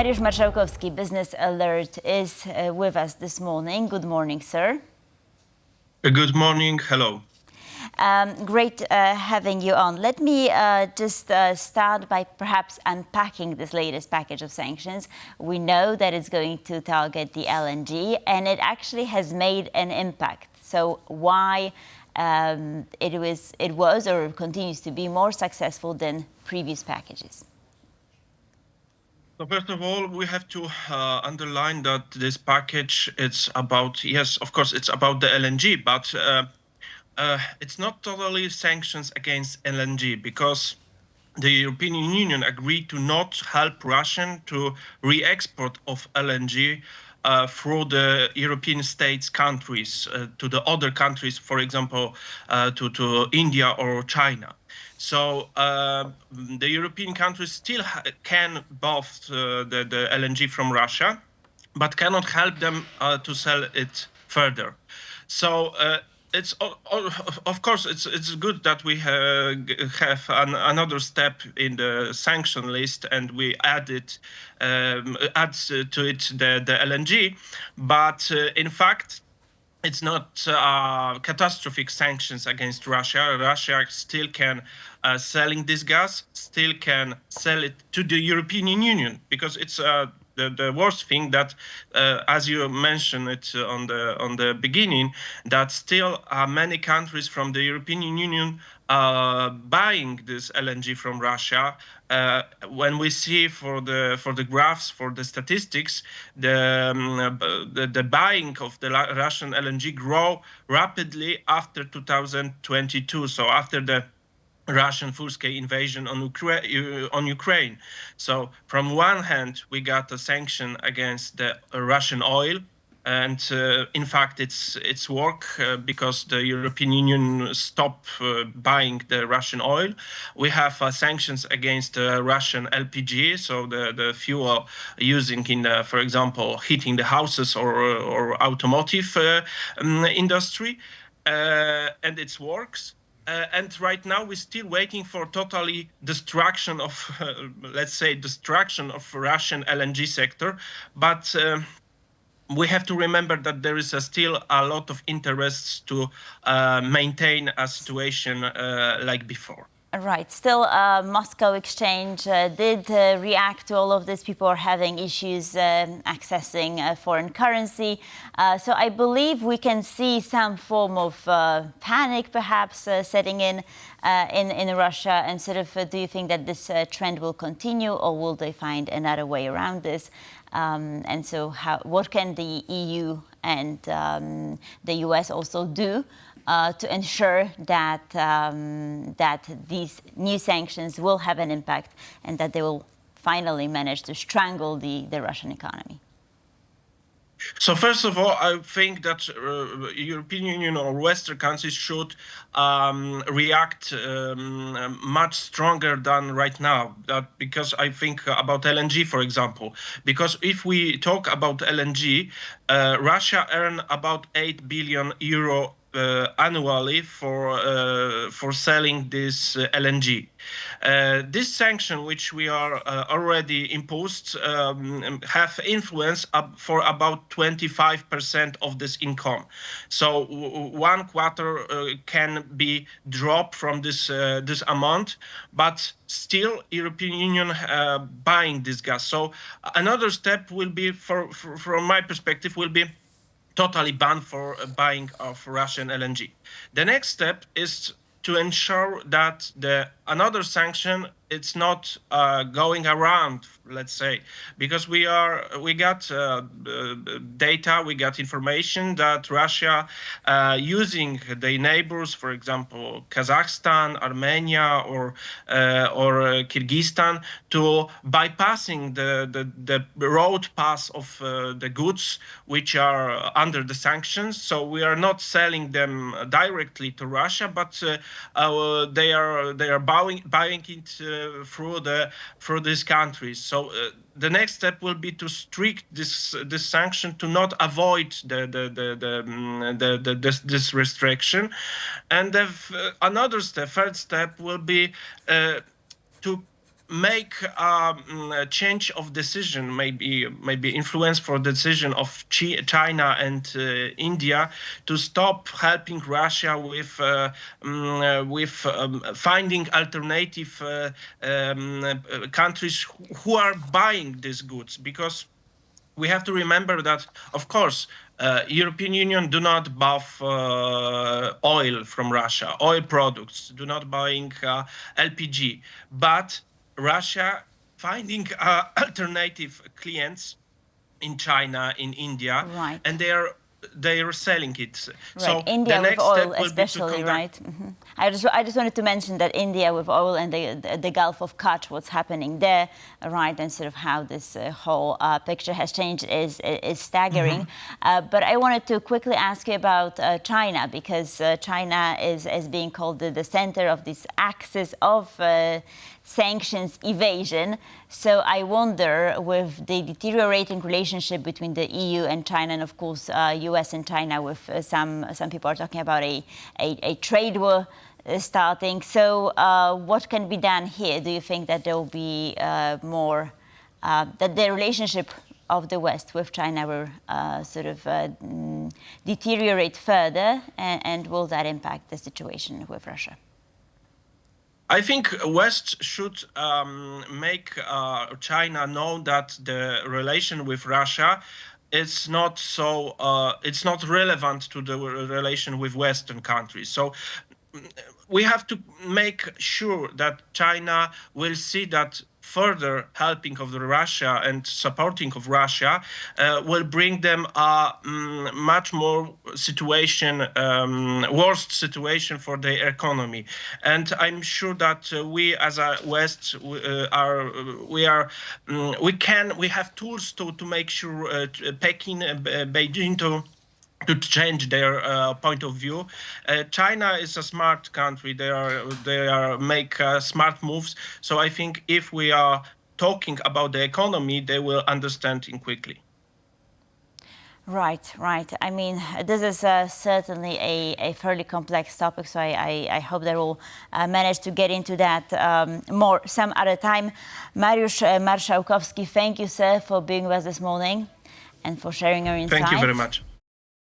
Mariusz Marszałkowski, Business Alert, is with us this morning. Good morning, sir. Good morning. Hello. Great having you on. Let me just start by perhaps unpacking this latest package of sanctions. We know that it's going to target the LNG, and it actually has made an impact. So why it was or continues to be more successful than previous packages? So first of all, we have to underline that this package, it's about, yes, of course, it's about the LNG, but it's not totally sanctions against LNG, because the European Union agreed to not help Russia to re-export of LNG through the European states countries to the other countries, for example, to India or China. So the European countries still can buy the LNG from Russia, but cannot help them to sell it further. So it's of course it's good that we have another step in the sanction list, and we add to it the LNG, but in fact, it's not catastrophic sanctions against Russia. Russia still can selling this gas, still can sell it to the European Union, because it's the worst thing that, as you mentioned it on the beginning, that still many countries from the European Union buying this LNG from Russia. When we see for the graphs, for the statistics, the buying of the Russian LNG grow rapidly after 2022. So after the Russian full-scale invasion on Ukraine. So from one hand, we got a sanction against the Russian oil, and in fact, it's work because the European Union stopped buying the Russian oil. We have sanctions against Russian LPG, so the fuel using in, for example, heating the houses or automotive industry, and it works. And right now we're still waiting for totally destruction of, let's say, destruction of Russian LNG sector. But we have to remember that there is still a lot of interests to maintain a situation like before. Right. Still, Moscow Exchange did react to all of this. People are having issues accessing foreign currency. So I believe we can see some form of panic, perhaps, setting in Russia. And sort of, do you think that this trend will continue, or will they find another way around this? And so, what can the EU and the US also do to ensure that that these new sanctions will have an impact, and that they will finally manage to strangle the Russian economy? So first of all, I think that European Union or Western countries should react much stronger than right now. Because I think about LNG, for example. Because if we talk about LNG, Russia earned about 8 billion euro annually for selling this LNG. This sanction, which we are already imposed, have influence for about 25% of this income. So 1/4 can be dropped from this amount, but still European Union buying this gas. So another step will be, from my perspective, will be totally banned for buying of Russian LNG. The next step is to ensure that another sanction, it's not going around, let's say, because we got data, we got information that Russia using their neighbors, for example, Kazakhstan, Armenia, or Kyrgyzstan, to bypassing the road pass of the goods which are under the sanctions. So we are not selling them directly to Russia, but they are buying it through these countries. So the next step will be to strict this sanction, to not avoid this restriction, and third step will be to make a change of decision, maybe influence for decision of China and India to stop helping Russia with finding alternative countries who are buying these goods, because we have to remember that, of course, European Union do not buy oil from Russia, oil products, do not buying LPG, but Russia finding alternative clients in China, in India, right. and they are selling it. Right. So India the with next oil, step will especially, be to right? I just wanted to mention that India with oil and the Gulf of Kutch, what's happening there, right, and sort of how this whole picture has changed is staggering. But I wanted to quickly ask you about China, because China is being called the center of this axis of sanctions evasion. So I wonder, with the deteriorating relationship between the EU and China, and of course US and China, with some people are talking about a trade war starting. So what can be done here? Do you think that there will be more, that the relationship of the West with China will sort of deteriorate further, and will that impact the situation with Russia? I think West should make China know that the relation with Russia is not so it's not relevant to the relation with Western countries. So we have to make sure that China will see that further helping of Russia and supporting of Russia will bring them a much more situation, worst situation for their economy. And I'm sure that we as a West we have tools to make sure Peking, Beijing to change their point of view. China is a smart country. They are make smart moves. So I think if we are talking about the economy, they will understand it quickly. Right. I mean, this is certainly a fairly complex topic, so I hope that we'll manage to get into that more some other time. Mariusz Marszałkowski, thank you, sir, for being with us this morning and for sharing your insights. Thank you very much.